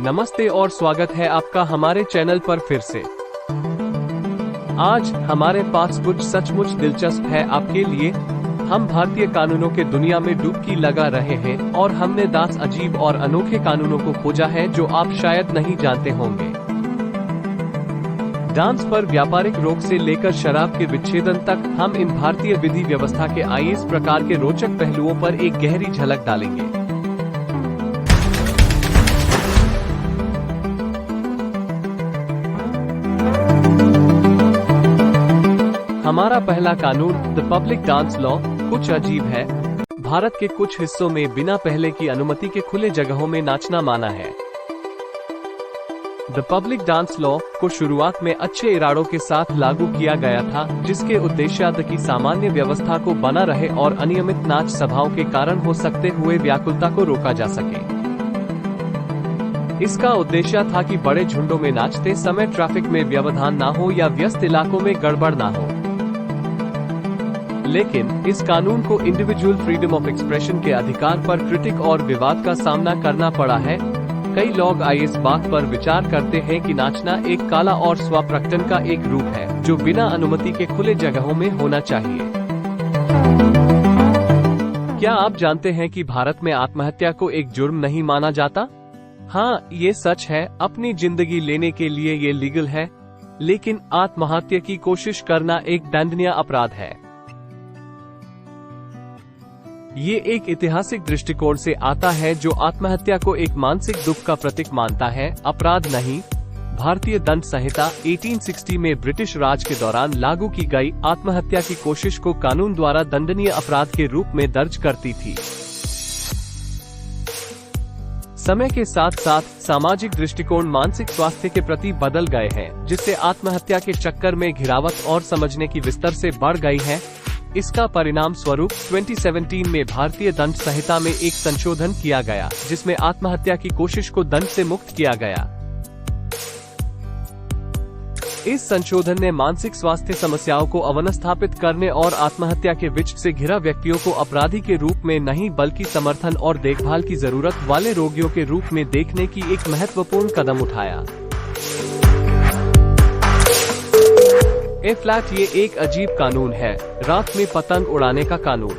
नमस्ते और स्वागत है आपका हमारे चैनल पर फिर से। आज हमारे पास कुछ सचमुच दिलचस्प है आपके लिए। हम भारतीय कानूनों के दुनिया में डुबकी लगा रहे हैं और हमने 10 अजीब और अनोखे कानूनों को खोजा है जो आप शायद नहीं जानते होंगे। डांस पर व्यापारिक रोक से लेकर शराब के विच्छेदन तक हम इन भारतीय विधि व्यवस्था के 22 प्रकार के रोचक पहलुओं पर एक गहरी झलक डालेंगे। हमारा पहला कानून द पब्लिक डांस लॉ कुछ अजीब है। भारत के कुछ हिस्सों में बिना पहले की अनुमति के खुले जगहों में नाचना माना है। द पब्लिक डांस लॉ को शुरुआत में अच्छे इरादों के साथ लागू किया गया था, जिसके उद्देश्य की सामान्य व्यवस्था को बना रहे और अनियमित नाच सभाओं के कारण हो सकते हुए व्याकुलता को रोका जा सके। इसका उद्देश्य था कि बड़े झुंडों में नाचते समय ट्रैफिक में व्यवधान ना हो या व्यस्त इलाकों में गड़बड़ ना हो। लेकिन इस कानून को इंडिविजुअल फ्रीडम ऑफ एक्सप्रेशन के अधिकार पर क्रिटिक और विवाद का सामना करना पड़ा है। कई लोग इस बात पर विचार करते हैं कि नाचना एक कला और स्वप्रकटन का एक रूप है जो बिना अनुमति के खुले जगहों में होना चाहिए। क्या आप जानते हैं कि भारत में आत्महत्या को एक जुर्म नहीं माना जाता? हाँ, ये सच है। अपनी जिंदगी लेने के लिए ये लीगल है, लेकिन आत्महत्या की कोशिश करना एक दंडनीय अपराध है। ये एक ऐतिहासिक दृष्टिकोण से आता है जो आत्महत्या को एक मानसिक दुख का प्रतीक मानता है, अपराध नहीं। भारतीय दंड संहिता 1860 में ब्रिटिश राज के दौरान लागू की गई आत्महत्या की कोशिश को कानून द्वारा दंडनीय अपराध के रूप में दर्ज करती थी। समय के साथ साथ सामाजिक दृष्टिकोण मानसिक स्वास्थ्य के प्रति बदल गए हैं, जिससे आत्महत्या के चक्कर में घिरावट और समझने की विस्तार से बढ़ गई है। इसका परिणाम स्वरूप 2017 में भारतीय दंड संहिता में एक संशोधन किया गया, जिसमें आत्महत्या की कोशिश को दंड से मुक्त किया गया। इस संशोधन ने मानसिक स्वास्थ्य समस्याओं को अवस्थापित करने और आत्महत्या के विच से घिरा व्यक्तियों को अपराधी के रूप में नहीं बल्कि समर्थन और देखभाल की जरूरत वाले रोगियों के रूप में देखने की एक महत्वपूर्ण कदम उठाया। फ्लैट ये एक अजीब कानून है, रात में पतंग उड़ाने का कानून।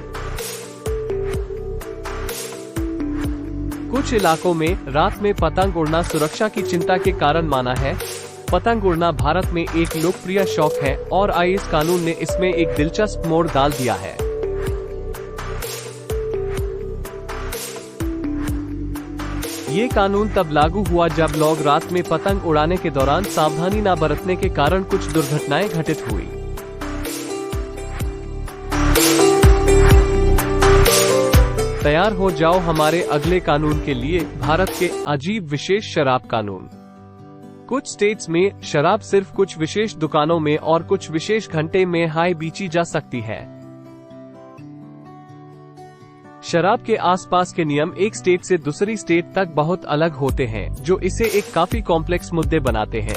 कुछ इलाकों में रात में पतंग उड़ना सुरक्षा की चिंता के कारण माना है। पतंग उड़ना भारत में एक लोकप्रिय शौक है और इस कानून ने इसमें एक दिलचस्प मोड़ डाल दिया है। ये कानून तब लागू हुआ जब लोग रात में पतंग उड़ाने के दौरान सावधानी न बरतने के कारण कुछ दुर्घटनाएं घटित हुई। तैयार हो जाओ हमारे अगले कानून के लिए, भारत के अजीब विशेष शराब कानून। कुछ स्टेट्स में शराब सिर्फ कुछ विशेष दुकानों में और कुछ विशेष घंटे में बेची जा सकती है। शराब के आसपास के नियम एक स्टेट से दूसरी स्टेट तक बहुत अलग होते हैं, जो इसे एक काफी कॉम्प्लेक्स मुद्दे बनाते हैं।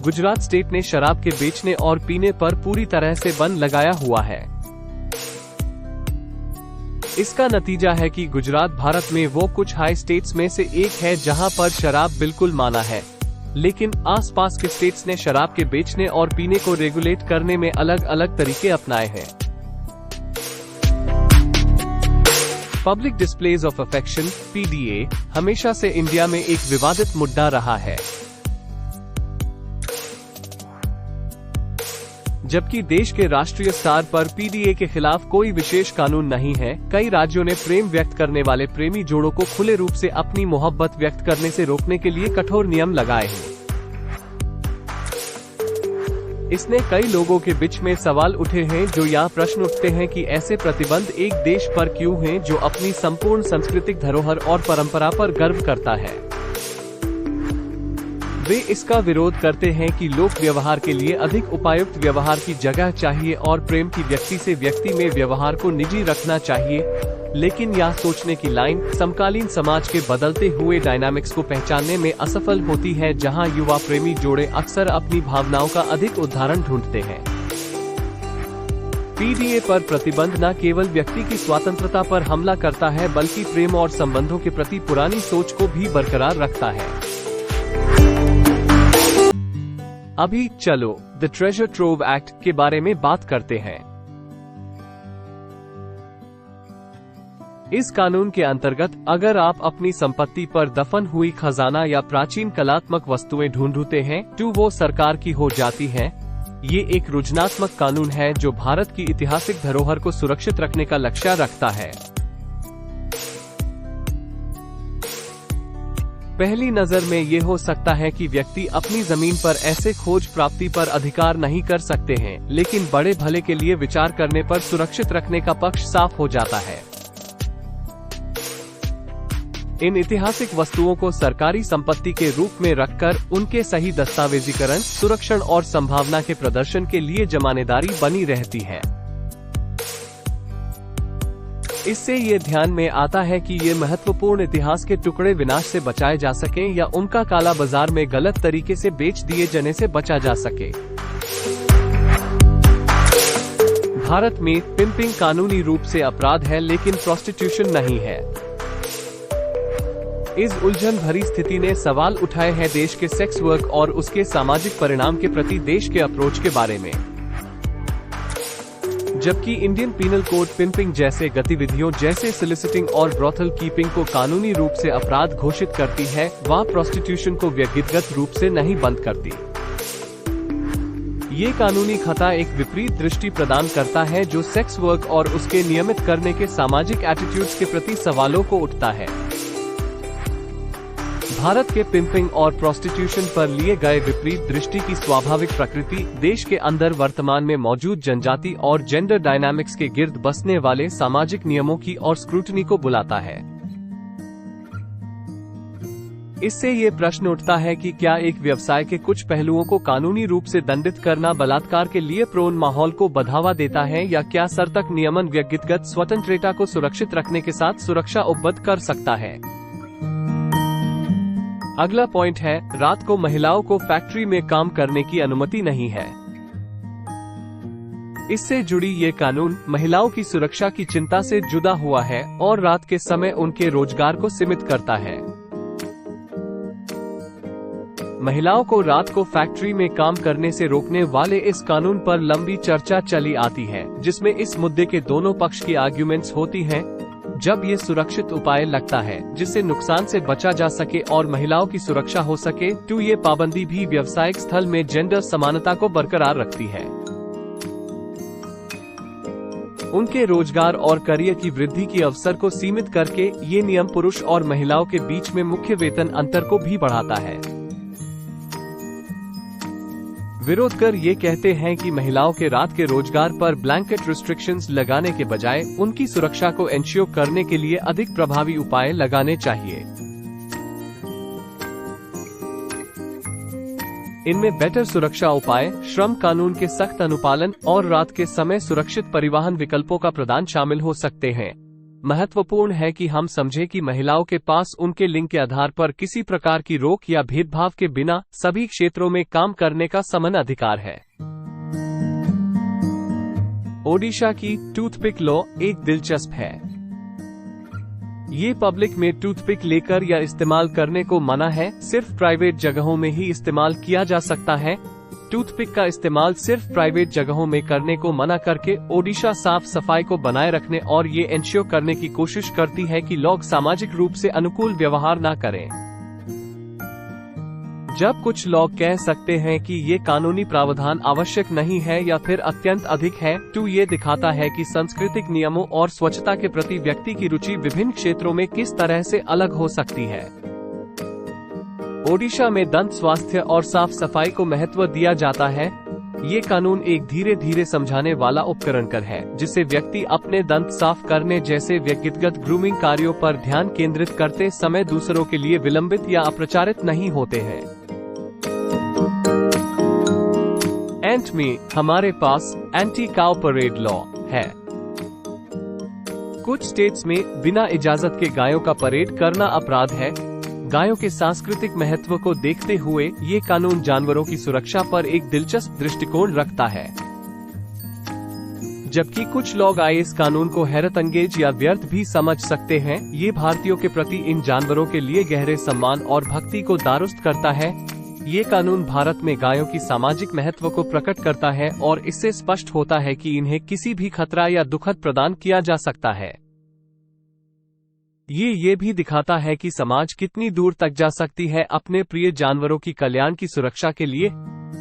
गुजरात स्टेट ने शराब के बेचने और पीने पर पूरी तरह से बैन लगाया हुआ है। इसका नतीजा है कि गुजरात भारत में वो कुछ हाई स्टेट्स में से एक है जहां पर शराब बिल्कुल माना है, लेकिन आसपास के स्टेट्स ने शराब के बेचने और पीने को रेगुलेट करने में अलग अलग तरीके अपनाए हैं। Public displays of affection (PDA) हमेशा से इंडिया में एक विवादित मुद्दा रहा है। जबकि देश के राष्ट्रीय स्तर पर PDA के खिलाफ कोई विशेष कानून नहीं है, कई राज्यों ने प्रेम व्यक्त करने वाले प्रेमी जोड़ों को खुले रूप से अपनी मोहब्बत व्यक्त करने से रोकने के लिए कठोर नियम लगाए हैं। इसने कई लोगों के बीच में सवाल उठे हैं, जो यह प्रश्न उठते हैं कि ऐसे प्रतिबंध एक देश पर क्यों हैं जो अपनी संपूर्ण सांस्कृतिक धरोहर और परंपरा पर गर्व करता है। वे इसका विरोध करते हैं कि लोक व्यवहार के लिए अधिक उपयुक्त व्यवहार की जगह चाहिए और प्रेम की व्यक्ति से व्यक्ति में व्यवहार को निजी रखना चाहिए। लेकिन यह सोचने की लाइन समकालीन समाज के बदलते हुए डायनामिक्स को पहचानने में असफल होती है, जहां युवा प्रेमी जोड़े अक्सर अपनी भावनाओं का अधिक उदाहरण ढूंढते हैं। पीडीए पर प्रतिबंध न केवल व्यक्ति की स्वतंत्रता पर हमला करता है बल्कि प्रेम और संबंधों के प्रति पुरानी सोच को भी बरकरार रखता है। अभी चलो द ट्रेजर ट्रोव एक्ट के बारे में बात करते हैं। इस कानून के अंतर्गत अगर आप अपनी संपत्ति पर दफन हुई खजाना या प्राचीन कलात्मक वस्तुएं ढूंढते हैं तो वो सरकार की हो जाती हैं। ये एक सृजनात्मक कानून है जो भारत की ऐतिहासिक धरोहर को सुरक्षित रखने का लक्ष्य रखता है। पहली नजर में ये हो सकता है कि व्यक्ति अपनी जमीन पर ऐसे खोज प्राप्ति पर अधिकार नहीं कर सकते हैं, लेकिन बड़े भले के लिए विचार करने पर सुरक्षित रखने का पक्ष साफ हो जाता है। इन ऐतिहासिक वस्तुओं को सरकारी संपत्ति के रूप में रखकर उनके सही दस्तावेजीकरण, सुरक्षण और संभावना के प्रदर्शन के लिए जमानतदारी बनी रहती है। इससे ये ध्यान में आता है कि ये महत्वपूर्ण इतिहास के टुकड़े विनाश से बचाए जा सकें या उनका काला बाजार में गलत तरीके से बेच दिए जाने से बचा जा सके। भारत में पिंपिंग कानूनी रूप से अपराध है लेकिन प्रोस्टिट्यूशन नहीं है। इस उलझन भरी स्थिति ने सवाल उठाए हैं देश के सेक्स वर्क और उसके सामाजिक परिणाम के प्रति देश के अप्रोच के बारे में। जबकि इंडियन पीनल कोड पिंपिंग जैसे गतिविधियों जैसे सोलिसिटिंग और ब्रॉथल कीपिंग को कानूनी रूप से अपराध घोषित करती है, वह प्रोस्टिट्यूशन को व्यक्तिगत रूप से नहीं बंद करती। ये कानूनी खता एक विपरीत दृष्टि प्रदान करता है जो सेक्स वर्क और उसके नियमित करने के सामाजिक एटीट्यूड्स के प्रति सवालों को उठता है। भारत के पिंपिंग और प्रोस्टिट्यूशन पर लिए गए विपरीत दृष्टि की स्वाभाविक प्रकृति देश के अंदर वर्तमान में मौजूद जनजाति और जेंडर डायनामिक्स के गिर्द बसने वाले सामाजिक नियमों की और स्क्रूटनी को बुलाता है। इससे ये प्रश्न उठता है कि क्या एक व्यवसाय के कुछ पहलुओं को कानूनी रूप से दंडित करना बलात्कार के लिए प्रोन माहौल को बढ़ावा देता है या क्या सतर्क नियमन व्यक्तिगत स्वतंत्रता को सुरक्षित रखने के साथ सुरक्षा उपलब्ध कर सकता है। अगला पॉइंट है, रात को महिलाओं को फैक्ट्री में काम करने की अनुमति नहीं है। इससे जुड़ी ये कानून महिलाओं की सुरक्षा की चिंता से जुड़ा हुआ है और रात के समय उनके रोजगार को सीमित करता है। महिलाओं को रात को फैक्ट्री में काम करने से रोकने वाले इस कानून पर लंबी चर्चा चली आती है, जिसमें इस मुद्दे के दोनों पक्ष की आर्ग्यूमेंट्स होती हैं। जब ये सुरक्षित उपाय लगता है जिससे नुकसान से बचा जा सके और महिलाओं की सुरक्षा हो सके, तो ये पाबंदी भी व्यावसायिक स्थल में जेंडर समानता को बरकरार रखती है। उनके रोजगार और करियर की वृद्धि की अवसर को सीमित करके ये नियम पुरुष और महिलाओं के बीच में मुख्य वेतन अंतर को भी बढ़ाता है। विरोधकर ये कहते हैं कि महिलाओं के रात के रोजगार पर ब्लैंकेट रिस्ट्रिक्शंस लगाने के बजाय उनकी सुरक्षा को एंश्योर करने के लिए अधिक प्रभावी उपाय लगाने चाहिए। इनमें बेहतर सुरक्षा उपाय, श्रम कानून के सख्त अनुपालन और रात के समय सुरक्षित परिवहन विकल्पों का प्रदान शामिल हो सकते हैं। महत्वपूर्ण है कि हम समझें कि महिलाओं के पास उनके लिंग के आधार पर किसी प्रकार की रोक या भेदभाव के बिना सभी क्षेत्रों में काम करने का समान अधिकार है। ओडिशा की टूथपिक लॉ एक दिलचस्प है। ये पब्लिक में टूथपिक लेकर या इस्तेमाल करने को मना है, सिर्फ प्राइवेट जगहों में ही इस्तेमाल किया जा सकता है। टूथपिक का इस्तेमाल सिर्फ प्राइवेट जगहों में करने को मना करके ओडिशा साफ सफाई को बनाए रखने और ये एंश्योर करने की कोशिश करती है कि लोग सामाजिक रूप से अनुकूल व्यवहार न करें। जब कुछ लोग कह सकते हैं कि ये कानूनी प्रावधान आवश्यक नहीं है या फिर अत्यंत अधिक है, तो ये दिखाता है कि सांस्कृतिक नियमों और स्वच्छता के प्रति व्यक्ति की रुचि विभिन्न क्षेत्रों में किस तरह से अलग हो सकती है। ओडिशा में दंत स्वास्थ्य और साफ सफाई को महत्व दिया जाता है। ये कानून एक धीरे धीरे समझाने वाला उपकरण है, जिससे व्यक्ति अपने दंत साफ करने जैसे व्यक्तिगत ग्रूमिंग कार्यों पर ध्यान केंद्रित करते समय दूसरों के लिए विलंबित या अप्रचारित नहीं होते हैं। एंड में हमारे पास एंटी काउ परेड लॉ है। कुछ स्टेट्स में बिना इजाजत के गायों का परेड करना अपराध है। गायों के सांस्कृतिक महत्व को देखते हुए ये कानून जानवरों की सुरक्षा पर एक दिलचस्प दृष्टिकोण रखता है। जबकि कुछ लोग आए इस कानून को हैरतअंगेज या व्यर्थ भी समझ सकते हैं। ये भारतीयों के प्रति इन जानवरों के लिए गहरे सम्मान और भक्ति को दारुस्त करता है। ये कानून भारत में गायों की सामाजिक महत्व को प्रकट करता है और इससे स्पष्ट होता है कि इन्हें किसी भी खतरा या दुखद प्रदान किया जा सकता है। ये भी दिखाता है कि समाज कितनी दूर तक जा सकती है अपने प्रिय जानवरों की कल्याण की सुरक्षा के लिए।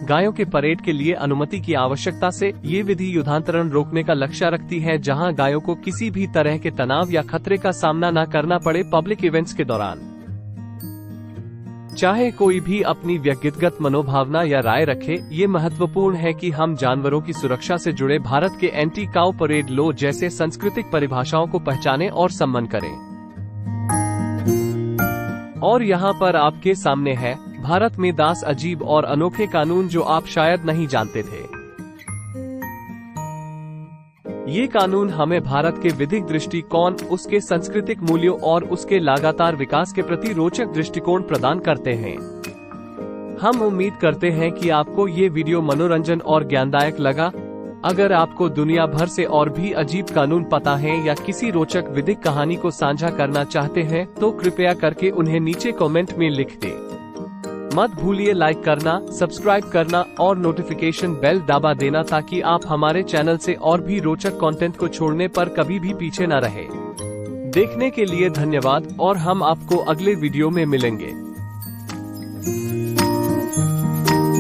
गायों के परेड के लिए अनुमति की आवश्यकता से ये विधि युद्धांतरण रोकने का लक्ष्य रखती है, जहां गायों को किसी भी तरह के तनाव या खतरे का सामना न करना पड़े पब्लिक इवेंट्स के दौरान। चाहे कोई भी अपनी व्यक्तिगत मनोभावना या राय रखे, ये महत्वपूर्ण है कि हम जानवरों की सुरक्षा से जुड़े भारत के एंटी काउ परेड लॉ जैसे सांस्कृतिक परिभाषाओं को पहचानें और सम्मान करें। और यहाँ पर आपके सामने है भारत में 10 अजीब और अनोखे कानून जो आप शायद नहीं जानते थे। ये कानून हमें भारत के विधिक दृष्टिकोण, उसके सांस्कृतिक मूल्यों और उसके लगातार विकास के प्रति रोचक दृष्टिकोण प्रदान करते हैं। हम उम्मीद करते हैं कि आपको ये वीडियो मनोरंजन और ज्ञानदायक लगा। अगर आपको दुनिया भर से और भी अजीब कानून पता है या किसी रोचक विधिक कहानी को साझा करना चाहते हैं तो कृपया करके उन्हें नीचे कमेंट में लिख दें। मत भूलिए लाइक करना, सब्सक्राइब करना और नोटिफिकेशन बेल दबा देना ताकि आप हमारे चैनल से और भी रोचक कंटेंट को छोड़ने पर कभी भी पीछे न रहे। देखने के लिए धन्यवाद और हम आपको अगले वीडियो में मिलेंगे।